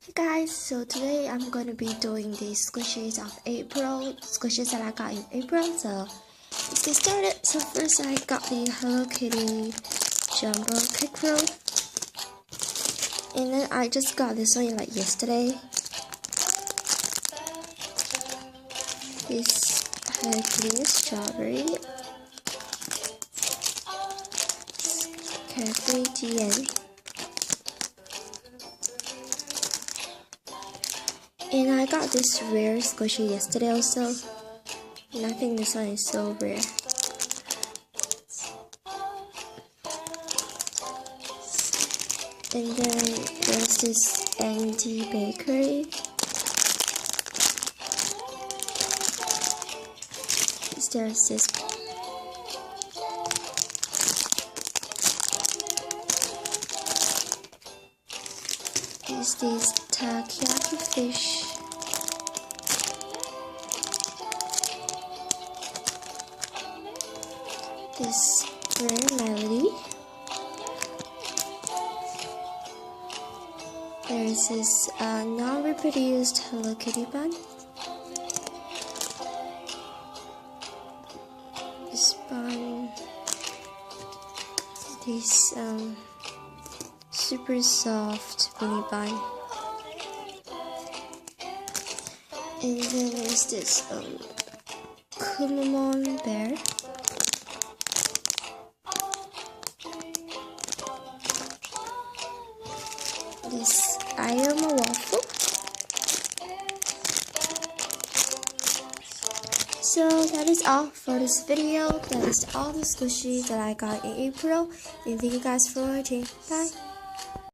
Hey guys, so today I'm gonna be doing the squishies of April, squishies that I got in April. So let's get started. So first I got the Hello Kitty Jumbo Kick Roll, and then I just got this one like yesterday. This Hello Kitty Strawberry, Carefree GN. And I got this rare squishy yesterday also, and I think this one is so rare. And then there's this Andy Bakery. There's this these takoyaki fish. This rare melody. There's this non-reproduced Hello Kitty bun. This bun. This super soft mini bun. And then there's this Kumamon bear. This I am a waffle. So that is all for this video. That is all the squishies that I got in April. And thank you guys for watching. Bye.